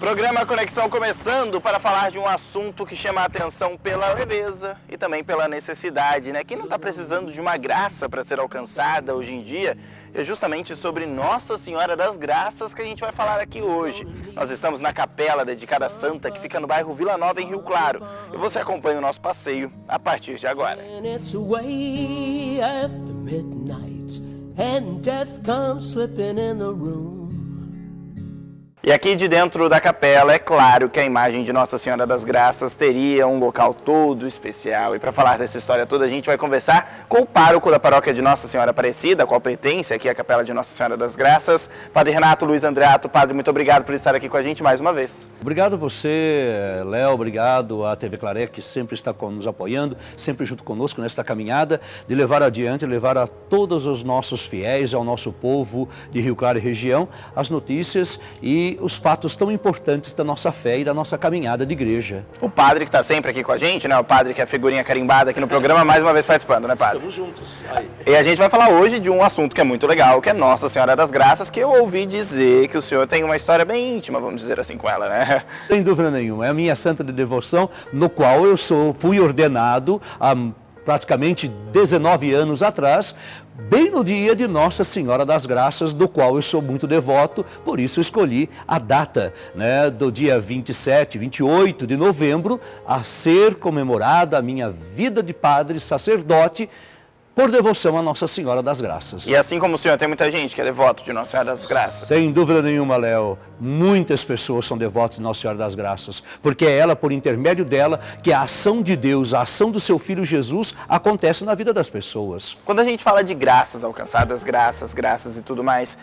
Programa Conexão começando para falar de um assunto que chama a atenção pela leveza e também pela necessidade, né? Quem não está precisando de uma graça para ser alcançada hoje em dia? É justamente sobre Nossa Senhora das Graças que a gente vai falar aqui hoje. Nós estamos na capela dedicada à Santa, que fica no bairro Vila Nova, em Rio Claro. E você acompanha o nosso passeio a partir de agora. E aqui de dentro da capela, é claro que a imagem de Nossa Senhora das Graças teria um local todo especial. E para falar dessa história toda, a gente vai conversar com o pároco da paróquia de Nossa Senhora Aparecida, a qual pertence aqui à capela de Nossa Senhora das Graças, Padre Renato Luiz Andreato. Padre, muito obrigado por estar aqui com a gente mais uma vez. Obrigado a você, Léo, obrigado à TV Claré, que sempre está nos apoiando, sempre junto conosco nesta caminhada, de levar adiante, levar a todos os nossos fiéis, ao nosso povo de Rio Claro e região, as notícias e os fatos tão importantes da nossa fé e da nossa caminhada de igreja. O padre que está sempre aqui com a gente, né? O padre que é a figurinha carimbada aqui no programa, mais uma vez participando, né, padre? Estamos juntos. Aí. E a gente vai falar hoje de um assunto que é muito legal, que é Nossa Senhora das Graças, que eu ouvi dizer que o senhor tem uma história bem íntima, vamos dizer assim, com ela, né? Sem dúvida nenhuma. É a minha santa de devoção, no qual eu fui ordenado há praticamente 19 anos atrás, bem no dia de Nossa Senhora das Graças, do qual eu sou muito devoto, por isso escolhi a data, né, do dia 27, 28 de novembro, a ser comemorada a minha vida de padre, sacerdote, por devoção a Nossa Senhora das Graças. E assim como o senhor, tem muita gente que é devoto de Nossa Senhora das Graças. Sem dúvida nenhuma, Léo. Muitas pessoas são devotas de Nossa Senhora das Graças, porque é ela, por intermédio dela, que a ação de Deus, a ação do seu Filho Jesus, acontece na vida das pessoas. Quando a gente fala de graças alcançadas, graças e tudo mais,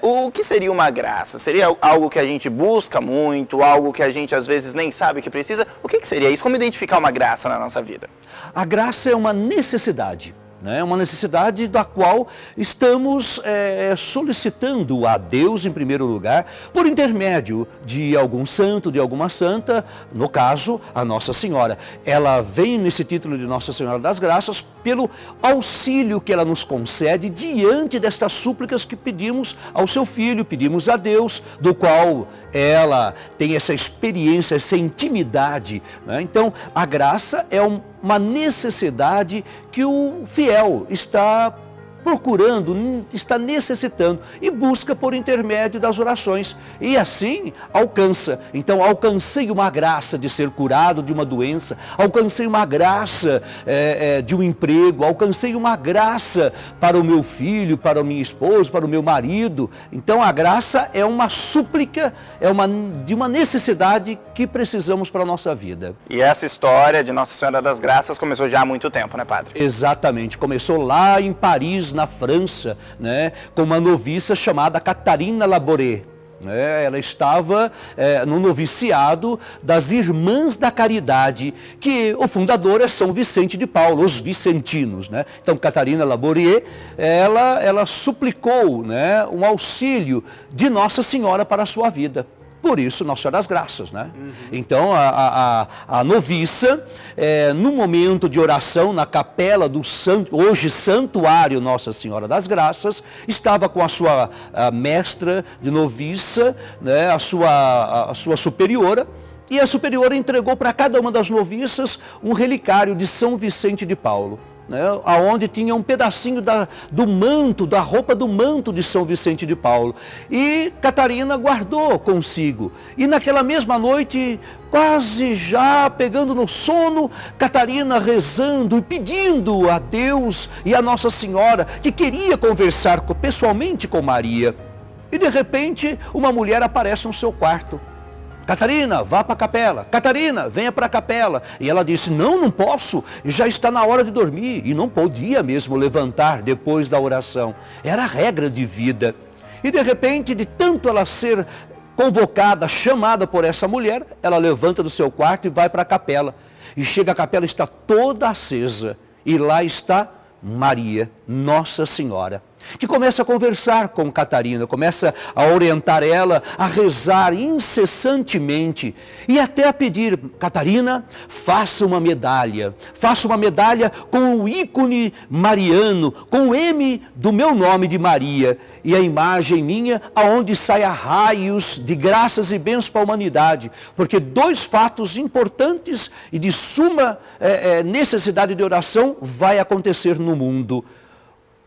o que seria uma graça? Seria algo que a gente busca muito, algo que a gente às vezes nem sabe que precisa? O que seria isso? Como identificar uma graça na nossa vida? A graça é uma necessidade. Uma necessidade da qual estamos solicitando a Deus, em primeiro lugar, por intermédio de algum santo, de alguma santa, no caso, a Nossa Senhora. Ela vem nesse título de Nossa Senhora das Graças pelo auxílio que ela nos concede diante destas súplicas que pedimos ao seu Filho, pedimos a Deus, do qual ela tem essa experiência, essa intimidade. Então, a graça é uma necessidade que o fiel está procurando, está necessitando e busca por intermédio das orações e assim alcança. Então alcancei uma graça de ser curado de uma doença, alcancei uma graça de um emprego, alcancei uma graça para o meu filho, para o meu esposo, para o meu marido. Então a graça é uma súplica, de uma necessidade que precisamos para a nossa vida. E essa história de Nossa Senhora das Graças começou já há muito tempo, né, padre? Exatamente, começou lá em Paris, na França, com uma noviça chamada Catarina Labouré. Ela estava no noviciado das Irmãs da Caridade, que o fundador é São Vicente de Paulo, os vicentinos. Então, Catarina Labouré, ela suplicou um auxílio de Nossa Senhora para a sua vida. Por isso, Nossa Senhora das Graças, Então, a noviça, no momento de oração na capela do hoje Santuário Nossa Senhora das Graças, estava com a sua mestra de noviça, a sua superiora, e a superiora entregou para cada uma das noviças um relicário de São Vicente de Paulo. Onde tinha um pedacinho do manto, da roupa do manto de São Vicente de Paulo. E Catarina guardou consigo. E naquela mesma noite, quase já pegando no sono, Catarina rezando e pedindo a Deus e a Nossa Senhora, que queria conversar pessoalmente com Maria. E de repente, uma mulher aparece no seu quarto. Catarina, vá para a capela. Catarina, venha para a capela. E ela disse, não posso, já está na hora de dormir. E não podia mesmo levantar depois da oração. Era a regra de vida. E de repente, de tanto ela ser convocada, chamada por essa mulher, ela levanta do seu quarto e vai para a capela. E chega à capela, está toda acesa. E lá está Maria, Nossa Senhora. que começa a conversar com Catarina, começa a orientar ela a rezar incessantemente e até a pedir: Catarina, faça uma medalha com o ícone mariano, com o M do meu nome de Maria e a imagem minha aonde saia raios de graças e bênçãos para a humanidade, porque dois fatos importantes e de suma necessidade de oração vai acontecer no mundo,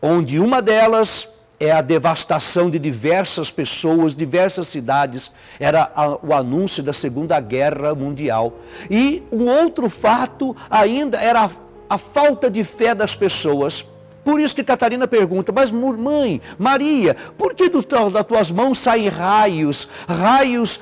onde uma delas é a devastação de diversas pessoas, diversas cidades, era o anúncio da Segunda Guerra Mundial. E um outro fato ainda era a falta de fé das pessoas. Por isso que Catarina pergunta: mas mãe, Maria, por que das tuas mãos saem raios? Raios,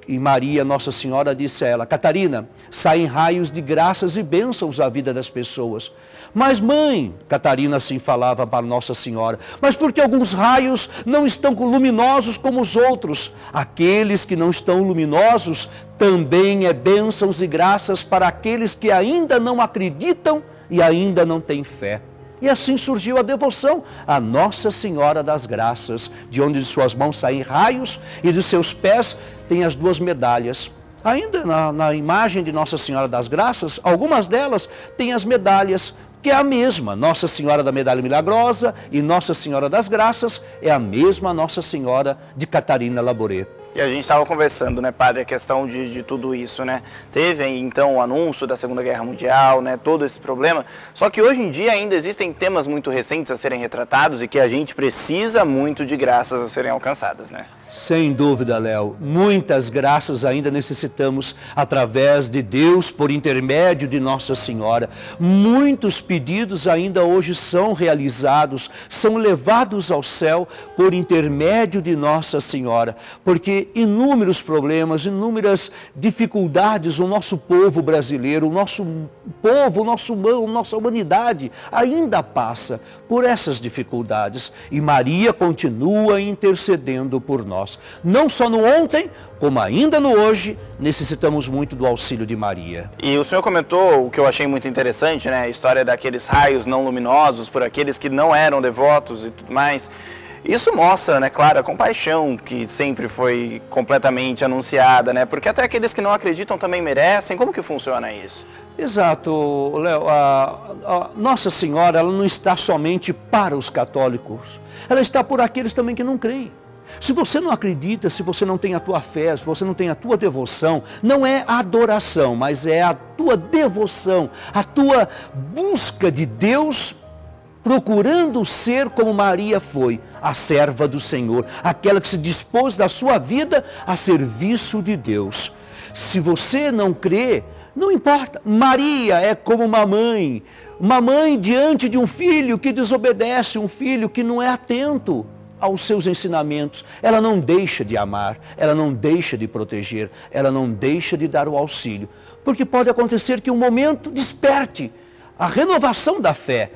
e Maria, Nossa Senhora, disse a ela: Catarina, saem raios de graças e bênçãos à vida das pessoas. Mas mãe, Catarina assim falava para Nossa Senhora, mas por que alguns raios não estão luminosos como os outros? Aqueles que não estão luminosos também é bênçãos e graças para aqueles que ainda não acreditam e ainda não têm fé. E assim surgiu a devoção a Nossa Senhora das Graças, de onde de suas mãos saem raios e de seus pés tem as duas medalhas. Ainda na imagem de Nossa Senhora das Graças, algumas delas têm as medalhas, que é a mesma. Nossa Senhora da Medalha Milagrosa e Nossa Senhora das Graças é a mesma Nossa Senhora de Catarina Labouré. E a gente estava conversando, né, padre, a questão de tudo isso, né? Teve, então, o anúncio da Segunda Guerra Mundial, né, todo esse problema. Só que hoje em dia ainda existem temas muito recentes a serem retratados e que a gente precisa muito de graças a serem alcançadas, né? Sem dúvida, Léo. Muitas graças ainda necessitamos através de Deus, por intermédio de Nossa Senhora. Muitos pedidos ainda hoje são realizados, são levados ao céu por intermédio de Nossa Senhora. Porque inúmeros problemas, inúmeras dificuldades o nosso povo brasileiro, o nosso povo, nossa humanidade ainda passa por essas dificuldades. E Maria continua intercedendo por nós. Não só no ontem, como ainda no hoje, necessitamos muito do auxílio de Maria. E o senhor comentou o que eu achei muito interessante, né? A história daqueles raios não luminosos por aqueles que não eram devotos e tudo mais. Isso mostra, né, claro, a compaixão que sempre foi completamente anunciada, né? Porque até aqueles que não acreditam também merecem. Como que funciona isso? Exato, Léo. A Nossa Senhora, ela não está somente para os católicos. Ela está por aqueles também que não creem. Se você não acredita, se você não tem a tua fé, se você não tem a tua devoção, não é adoração, mas é a tua devoção, a tua busca de Deus, procurando ser como Maria foi, a serva do Senhor, aquela que se dispôs da sua vida a serviço de Deus. Se você não crê, não importa. Maria é como uma mãe diante de um filho que desobedece, um filho que não é atento aos seus ensinamentos. Ela não deixa de amar, ela não deixa de proteger, ela não deixa de dar o auxílio. Porque pode acontecer que um momento desperte a renovação da fé,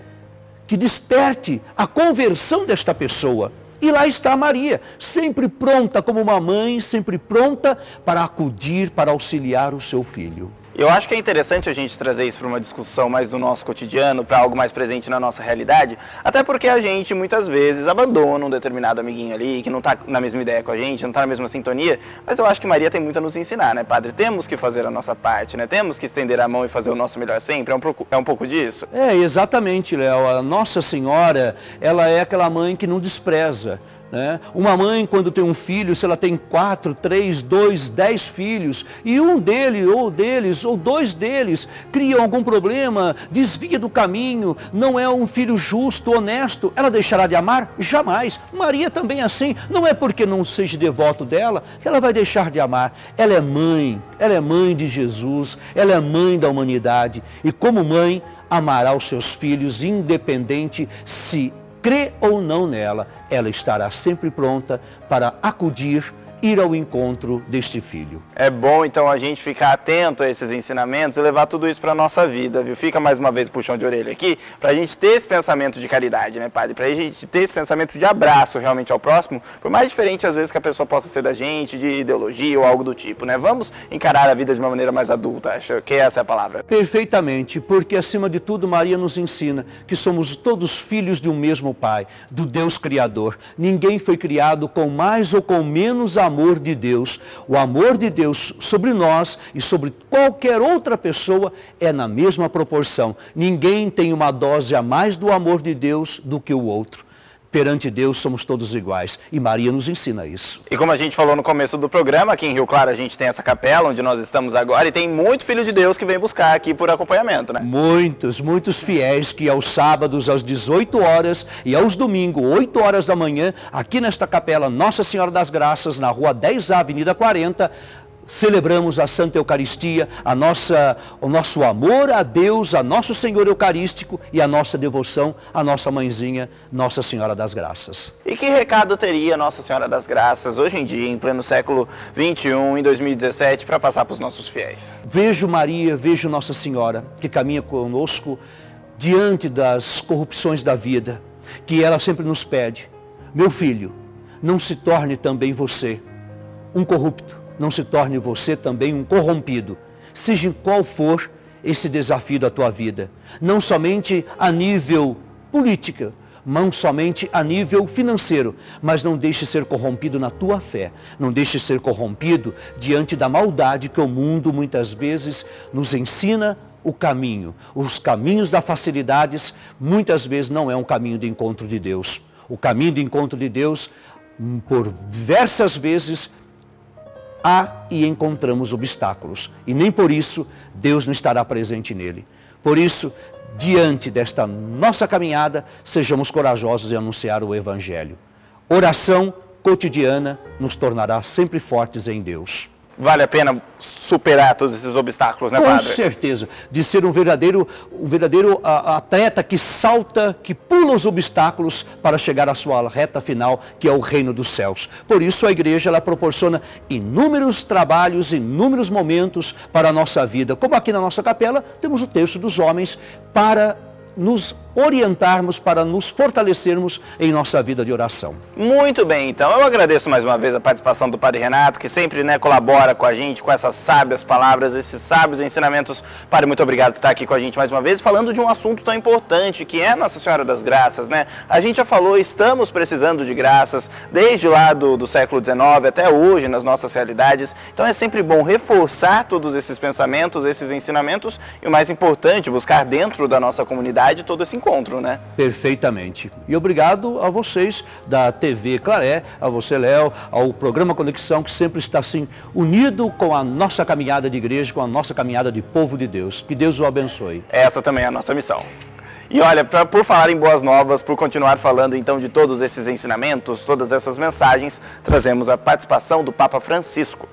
que desperte a conversão desta pessoa. E lá está Maria, sempre pronta como uma mãe, sempre pronta para acudir, para auxiliar o seu filho. Eu acho que é interessante a gente trazer isso para uma discussão mais do nosso cotidiano, para algo mais presente na nossa realidade, até porque a gente muitas vezes abandona um determinado amiguinho ali, que não está na mesma ideia com a gente, não está na mesma sintonia, mas eu acho que Maria tem muito a nos ensinar, né, padre? Temos que fazer a nossa parte, né? Temos que estender a mão e fazer o nosso melhor sempre, é um pouco disso? É, exatamente, Léo. A Nossa Senhora, ela é aquela mãe que não despreza, né? Uma mãe, quando tem um filho, se ela tem 4, 3, 2, 10 filhos, e um deles, ou dois deles, criam algum problema, desvia do caminho, não é um filho justo, honesto, ela deixará de amar? Jamais. Maria também é assim, não é porque não seja devoto dela, que ela vai deixar de amar. Ela é mãe de Jesus, ela é mãe da humanidade, e como mãe, amará os seus filhos, independente se crê ou não nela, ela estará sempre pronta para acudir ir ao encontro deste filho. É bom então a gente ficar atento a esses ensinamentos e levar tudo isso para a nossa vida, viu? Fica mais uma vez puxão de orelha aqui, para a gente ter esse pensamento de caridade, né, padre? Para a gente ter esse pensamento de abraço realmente ao próximo, por mais diferente às vezes que a pessoa possa ser da gente, de ideologia ou algo do tipo, né? Vamos encarar a vida de uma maneira mais adulta, acho que essa é a palavra. Perfeitamente, porque acima de tudo Maria nos ensina que somos todos filhos de um mesmo Pai, do Deus Criador. Ninguém foi criado com mais ou com menos amor de Deus. O amor de Deus sobre nós e sobre qualquer outra pessoa é na mesma proporção. Ninguém tem uma dose a mais do amor de Deus do que o outro. Perante Deus somos todos iguais e Maria nos ensina isso. E como a gente falou no começo do programa, aqui em Rio Claro a gente tem essa capela onde nós estamos agora e tem muito filho de Deus que vem buscar aqui por acompanhamento, né? Muitos fiéis que aos sábados às 18 horas e aos domingos, 8 horas da manhã, aqui nesta capela Nossa Senhora das Graças, na rua 10A, Avenida 40, celebramos a Santa Eucaristia, o nosso amor a Deus, a Nosso Senhor Eucarístico e a nossa devoção à nossa mãezinha, Nossa Senhora das Graças. E que recado teria Nossa Senhora das Graças hoje em dia, em pleno século XXI, em 2017, para passar para os nossos fiéis? Vejo Maria, vejo Nossa Senhora, que caminha conosco diante das corrupções da vida, que ela sempre nos pede: meu filho, não se torne também você um corrupto. Não se torne você também um corrompido, seja qual for esse desafio da tua vida. Não somente a nível política, não somente a nível financeiro, mas não deixe ser corrompido na tua fé. Não deixe ser corrompido diante da maldade que o mundo muitas vezes nos ensina o caminho. Os caminhos da facilidades muitas vezes não é um caminho de encontro de Deus. O caminho de encontro de Deus, por diversas vezes, há e encontramos obstáculos, e nem por isso Deus não estará presente nele. Por isso, diante desta nossa caminhada, sejamos corajosos em anunciar o Evangelho. Oração cotidiana nos tornará sempre fortes em Deus. Vale a pena superar todos esses obstáculos, né, Com padre? certeza, de ser um verdadeiro atleta que salta, que pula os obstáculos para chegar à sua reta final, que é o reino dos céus. Por isso a igreja ela proporciona inúmeros trabalhos, inúmeros momentos para a nossa vida. Como aqui na nossa capela, temos o terço dos homens para nos orientarmos, para nos fortalecermos em nossa vida de oração. Muito bem, então eu agradeço mais uma vez a participação do Padre Renato, que sempre, né, colabora com a gente, com essas sábias palavras, esses sábios ensinamentos. Padre, muito obrigado por estar aqui com a gente mais uma vez, falando de um assunto tão importante, que é Nossa Senhora das Graças, né? A gente já falou, estamos precisando de graças, desde lá do século XIX até hoje, nas nossas realidades. Então é sempre bom reforçar todos esses pensamentos, esses ensinamentos, e o mais importante, buscar dentro da nossa comunidade todo esse encontro, né? Perfeitamente. E obrigado a vocês da TV Claré, a você, Léo, ao programa Conexão, que sempre está assim unido com a nossa caminhada de igreja, com a nossa caminhada de povo de Deus. Que Deus o abençoe. Essa também é a nossa missão. E olha, por falar em boas novas, por continuar falando então de todos esses ensinamentos, todas essas mensagens, trazemos a participação do Papa Francisco.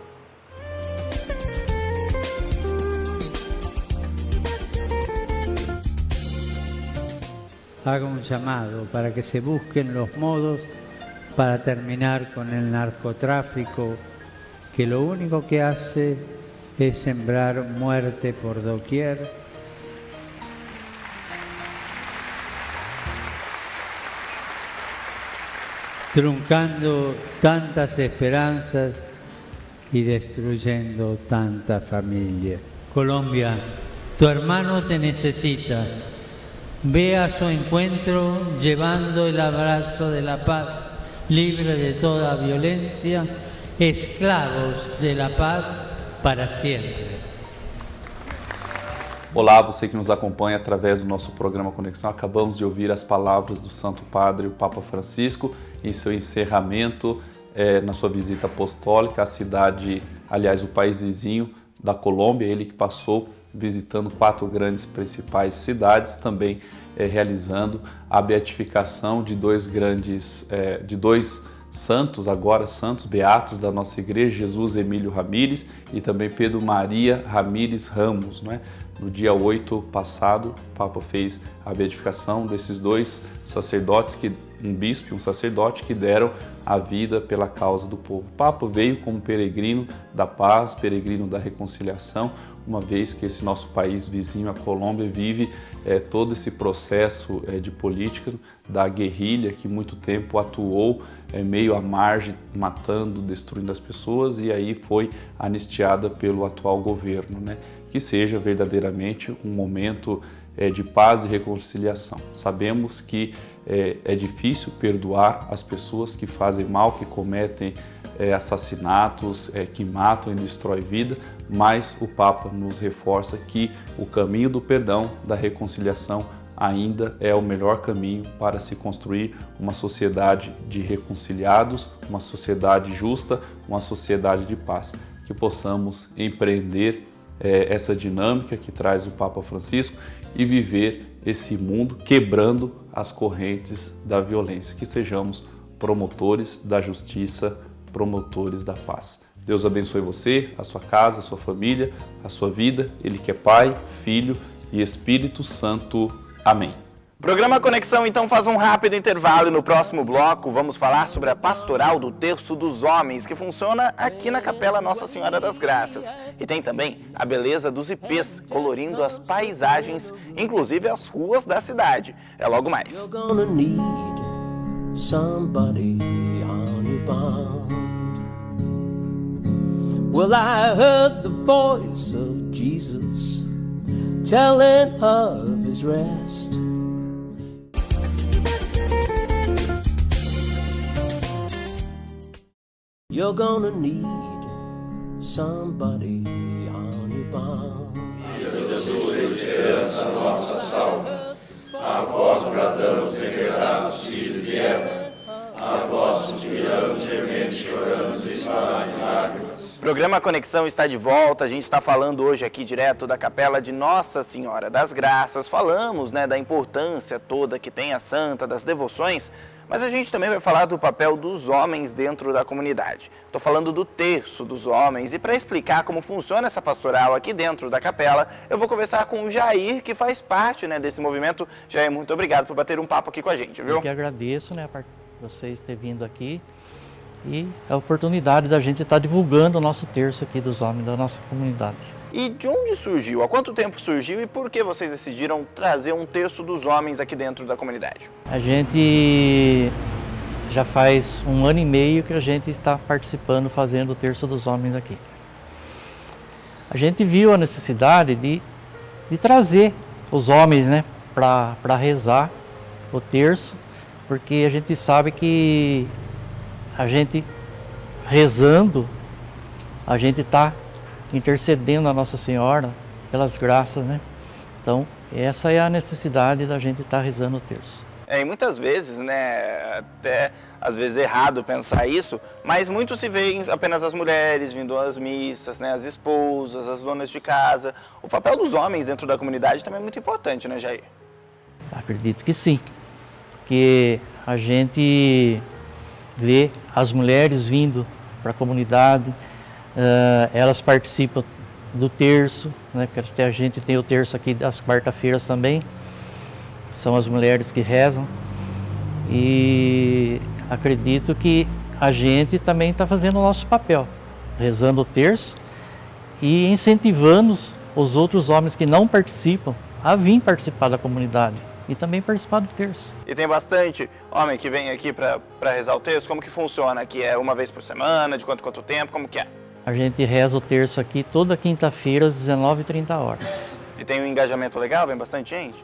Haga un llamado para que se busquen los modos para terminar con el narcotráfico, que lo único que hace es sembrar muerte por doquier. Truncando tantas esperanzas y destruyendo tanta familia. Colombia, tu hermano te necesita. Ve a su encuentro llevando el abrazo de la paz, libre de toda violencia, esclavos de la paz para siempre. Olá, você que nos acompanha através do nosso programa Conexão. Acabamos de ouvir as palavras do Santo Padre, o Papa Francisco, em seu encerramento na sua visita apostólica à cidade, aliás, o país vizinho da Colômbia, ele que passou visitando 4 grandes principais cidades, também realizando a beatificação de dois santos, agora santos beatos da nossa igreja, Jesus Emílio Ramírez e também Pedro Maria Ramírez Ramos, não é? No dia 8 passado, o Papa fez a beatificação desses 2 sacerdotes que um bispo e um sacerdote que deram a vida pela causa do povo. O Papa veio como peregrino da paz, peregrino da reconciliação, uma vez que esse nosso país vizinho, a Colômbia, vive todo esse processo de política da guerrilha que muito tempo atuou meio à margem, matando, destruindo as pessoas, e aí foi anistiada pelo atual governo, né? Que seja verdadeiramente um momento de paz e reconciliação. Sabemos que é difícil perdoar as pessoas que fazem mal, que cometem assassinatos, que matam e destroem vida, mas o Papa nos reforça que o caminho do perdão, da reconciliação, ainda é o melhor caminho para se construir uma sociedade de reconciliados, uma sociedade justa, uma sociedade de paz. Que possamos empreender essa dinâmica que traz o Papa Francisco e viver esse mundo quebrando as correntes da violência. Que sejamos promotores da justiça, promotores da paz. Deus abençoe você, a sua casa, a sua família, a sua vida. Ele que é Pai, Filho e Espírito Santo. Amém. O programa Conexão então faz um rápido intervalo e no próximo bloco vamos falar sobre a pastoral do Terço dos Homens, que funciona aqui na Capela Nossa Senhora das Graças. E tem também a beleza dos ipês, colorindo as paisagens, inclusive as ruas da cidade. É logo mais. Well, I heard the voice of Jesus telling of his rest. You're gonna need somebody on your bound. Da sua esperança, nossa salva. A vós bradamos, degradados filhos de Eva. A vós suspiramos, gemendo, choramos, espada de lágrimas. O programa Conexão está de volta. A gente está falando hoje aqui direto da Capela de Nossa Senhora das Graças. Falamos, da importância toda que tem a santa, das devoções, mas a gente também vai falar do papel dos homens dentro da comunidade. Estou falando do Terço dos Homens, e para explicar como funciona essa pastoral aqui dentro da capela, eu vou conversar com o Jair, que faz parte desse movimento. Jair, muito obrigado por bater um papo aqui com a gente, viu? Eu que agradeço, vocês terem vindo aqui e a oportunidade da gente estar divulgando o nosso terço aqui dos homens da nossa comunidade. E de onde surgiu? Há quanto tempo surgiu e por que vocês decidiram trazer um terço dos homens aqui dentro da comunidade? A gente já faz 1 ano e meio que a gente está participando, fazendo o terço dos homens aqui. A gente viu a necessidade de trazer os homens, para rezar o terço, porque a gente sabe que a gente rezando, a gente está intercedendo a Nossa Senhora pelas graças, Então, essa é a necessidade da gente estar rezando o terço. E muitas vezes, até às vezes errado pensar isso, mas muito se vê apenas as mulheres vindo às missas, as esposas, as donas de casa. O papel dos homens dentro da comunidade também é muito importante, Jair? Acredito que sim, porque a gente vê as mulheres vindo para a comunidade, elas participam do terço, porque a gente tem o terço aqui das quarta-feiras também, são as mulheres que rezam, e acredito que a gente também está fazendo o nosso papel, rezando o terço e incentivando os outros homens que não participam a vir participar da comunidade e também participar do terço. E tem bastante homem que vem aqui para rezar o terço? Como que funciona aqui? É uma vez por semana? De quanto tempo? Como que é? A gente reza o terço aqui toda quinta-feira às 19h30. E tem um engajamento legal? Vem bastante gente?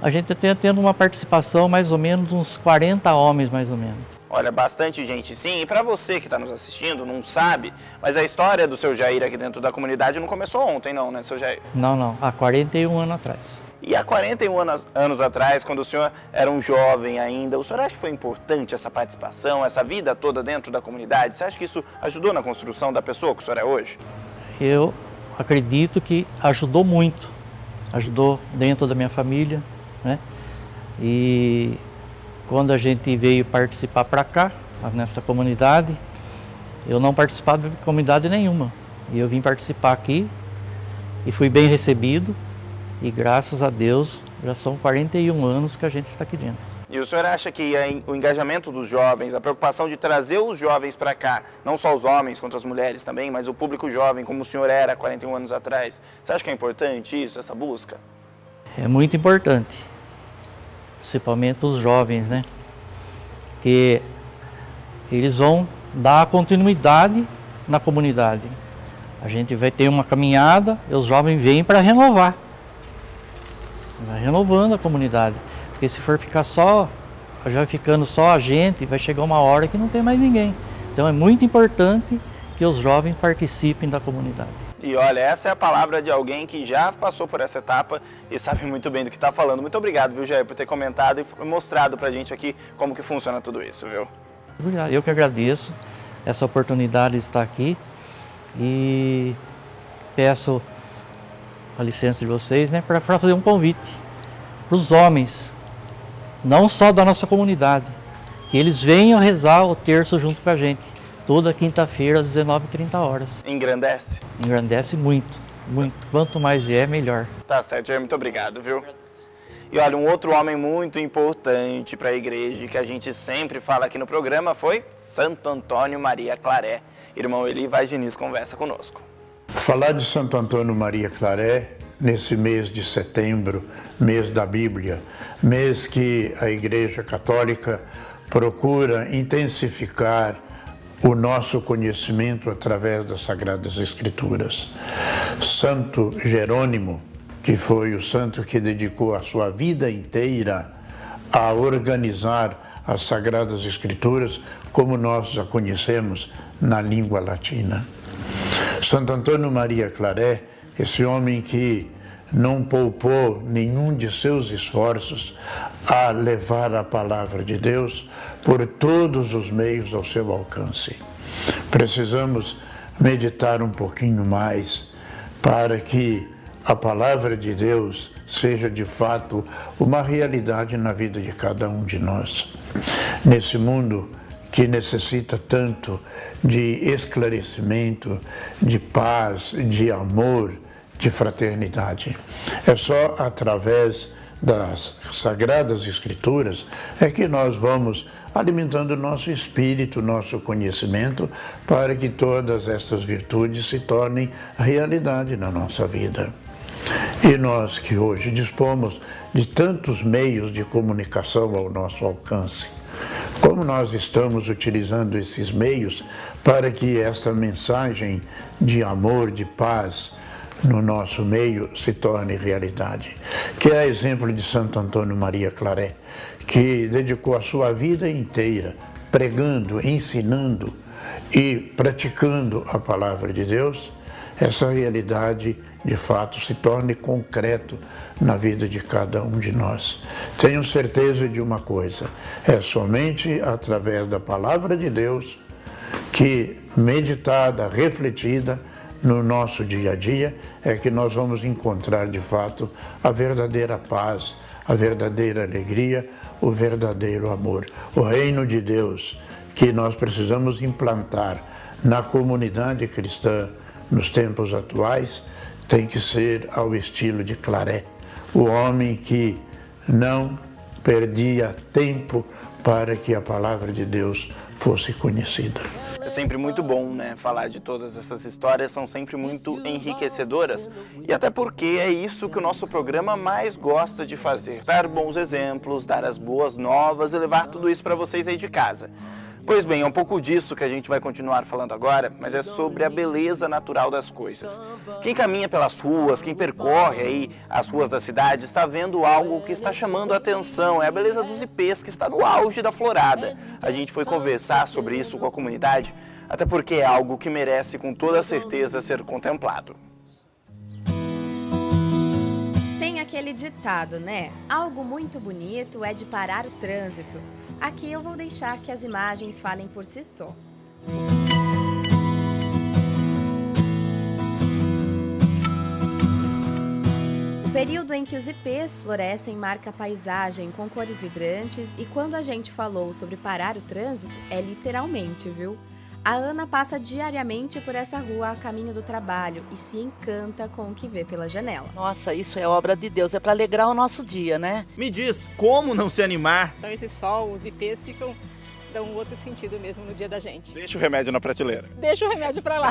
A gente está tendo uma participação mais ou menos uns 40 homens, mais ou menos. Olha, bastante gente sim. E para você que está nos assistindo, não sabe, mas a história do seu Jair aqui dentro da comunidade não começou ontem não, seu Jair? Não. Há 41 anos atrás. E há 41 anos atrás, quando o senhor era um jovem ainda, o senhor acha que foi importante essa participação, essa vida toda dentro da comunidade? Você acha que isso ajudou na construção da pessoa que o senhor é hoje? Eu acredito que ajudou muito. Ajudou dentro da minha família, E quando a gente veio participar para cá, nessa comunidade, eu não participava de comunidade nenhuma. E eu vim participar aqui e fui bem recebido. E graças a Deus, já são 41 anos que a gente está aqui dentro. E o senhor acha que o engajamento dos jovens, a preocupação de trazer os jovens para cá, não só os homens, quanto as mulheres também, mas o público jovem, como o senhor era há 41 anos atrás, você acha que é importante isso, essa busca? É muito importante, principalmente os jovens, né? Que eles vão dar continuidade na comunidade. A gente vai ter uma caminhada e os jovens vêm para renovar. Vai renovando a comunidade. Porque se for ficar só, já ficando só a gente, vai chegar uma hora que não tem mais ninguém. Então é muito importante que os jovens participem da comunidade. E olha, essa é a palavra de alguém que já passou por essa etapa e sabe muito bem do que está falando. Muito obrigado, viu, Jair, por ter comentado e mostrado pra gente aqui como que funciona tudo isso, viu? Obrigado. Eu que agradeço essa oportunidade de estar aqui e peço a licença de vocês, né, para fazer um convite para os homens, não só da nossa comunidade, que eles venham rezar o terço junto com a gente, toda quinta-feira às 19h30. Engrandece? Engrandece muito, muito. Quanto mais melhor. Tá certo, Jair, muito obrigado, viu? E olha, um outro homem muito importante para a igreja, que a gente sempre fala aqui no programa, foi Santo Antônio Maria Claret. Irmão Eli Vaz Diniz conversa conosco. Falar de Santo Antônio Maria Claret nesse mês de setembro, mês da Bíblia, mês que a Igreja Católica procura intensificar o nosso conhecimento através das Sagradas Escrituras. Santo Jerônimo, que foi o santo que dedicou a sua vida inteira a organizar as Sagradas Escrituras como nós a conhecemos na língua latina. Santo Antônio Maria Claret, esse homem que não poupou nenhum de seus esforços a levar a palavra de Deus por todos os meios ao seu alcance. Precisamos meditar um pouquinho mais para que a palavra de Deus seja de fato uma realidade na vida de cada um de nós. Nesse mundo que necessita tanto de esclarecimento, de paz, de amor, de fraternidade. É só através das Sagradas Escrituras é que nós vamos alimentando nosso espírito, nosso conhecimento, para que todas estas virtudes se tornem realidade na nossa vida. E nós que hoje dispomos de tantos meios de comunicação ao nosso alcance, como nós estamos utilizando esses meios para que esta mensagem de amor, de paz no nosso meio se torne realidade? Que é exemplo de Santo Antônio Maria Claret, que dedicou a sua vida inteira pregando, ensinando e praticando a palavra de Deus. Essa realidade de fato se torne concreto na vida de cada um de nós. Tenho certeza de uma coisa: é somente através da palavra de Deus que, meditada, refletida no nosso dia a dia, é que nós vamos encontrar de fato a verdadeira paz, a verdadeira alegria, o verdadeiro amor. O reino de Deus que nós precisamos implantar na comunidade cristã nos tempos atuais tem que ser ao estilo de Claret, o homem que não perdia tempo para que a palavra de Deus fosse conhecida. É sempre muito bom, né, falar de todas essas histórias, são sempre muito enriquecedoras. E até porque é isso que o nosso programa mais gosta de fazer: dar bons exemplos, dar as boas novas e levar tudo isso para vocês aí de casa. Pois bem, é um pouco disso que a gente vai continuar falando agora, mas é sobre a beleza natural das coisas. Quem caminha pelas ruas, quem percorre aí as ruas da cidade, está vendo algo que está chamando a atenção. É a beleza dos ipês, que está no auge da florada. A gente foi conversar sobre isso com a comunidade, até porque é algo que merece com toda certeza ser contemplado. Tem aquele ditado, né? Algo muito bonito é de parar o trânsito. Aqui eu vou deixar que as imagens falem por si só. O período em que os ipês florescem marca a paisagem com cores vibrantes, e quando a gente falou sobre parar o trânsito, é literalmente, viu? A Ana passa diariamente por essa rua a caminho do trabalho e se encanta com o que vê pela janela. Nossa, isso é obra de Deus, é para alegrar o nosso dia, né? Me diz, como não se animar? Então esse sol, os ipês dão um outro sentido mesmo no dia da gente. Deixa o remédio na prateleira. Deixa o remédio para lá.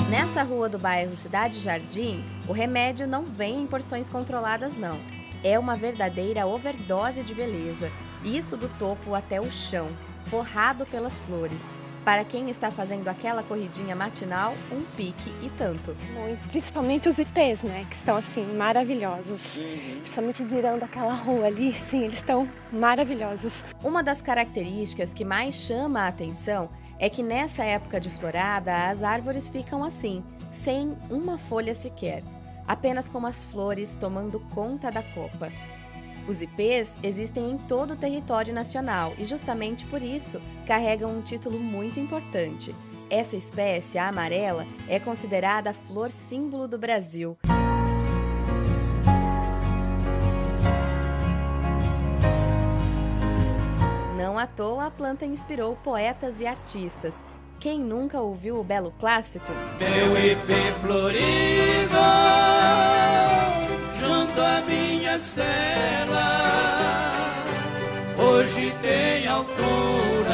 Nessa rua do bairro Cidade Jardim, o remédio não vem em porções controladas não. É uma verdadeira overdose de beleza, isso do topo até o chão, forrado pelas flores. Para quem está fazendo aquela corridinha matinal, um pique e tanto. Principalmente os ipês, né, que estão assim, maravilhosos. Principalmente virando aquela rua ali, sim, eles estão maravilhosos. Uma das características que mais chama a atenção é que nessa época de florada, as árvores ficam assim, sem uma folha sequer, apenas com as flores tomando conta da copa. Os ipês existem em todo o território nacional e justamente por isso carregam um título muito importante. Essa espécie, a amarela, é considerada a flor símbolo do Brasil. Não à toa a planta inspirou poetas e artistas. Quem nunca ouviu o belo clássico? Meu ipê florido, junto à minha cela, hoje tem altura.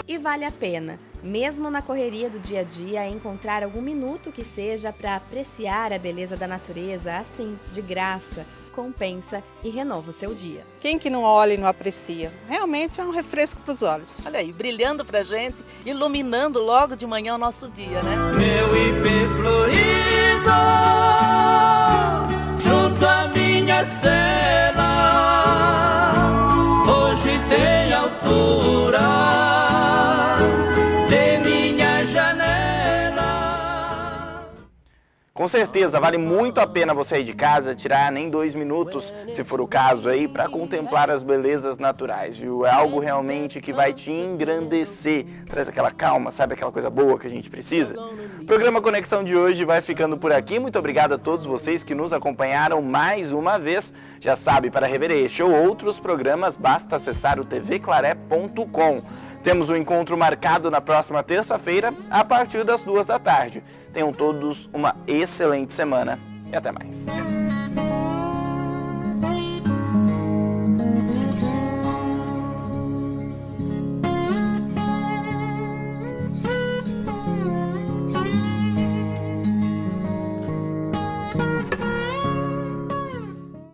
E vale a pena, mesmo na correria do dia a dia, encontrar algum minuto que seja para apreciar a beleza da natureza assim, de graça, compensa e renova o seu dia. Quem que não olha e não aprecia? Realmente é um refresco para os olhos. Olha aí, brilhando pra gente, iluminando logo de manhã o nosso dia, né? Meu ipê florido, junto à minha cela, hoje tem altura de minha janela. Com certeza, vale muito a pena você ir de casa, tirar nem 2 minutos, se for o caso aí, para contemplar as belezas naturais, viu? É algo realmente que vai te engrandecer, traz aquela calma, sabe, aquela coisa boa que a gente precisa? O programa Conexão de hoje vai ficando por aqui. Muito obrigado a todos vocês que nos acompanharam mais uma vez. Já sabe, para rever este ou outros programas, basta acessar o tvclaré.com. Temos um encontro marcado na próxima terça-feira, a partir das 2 da tarde. Tenham todos uma excelente semana e até mais.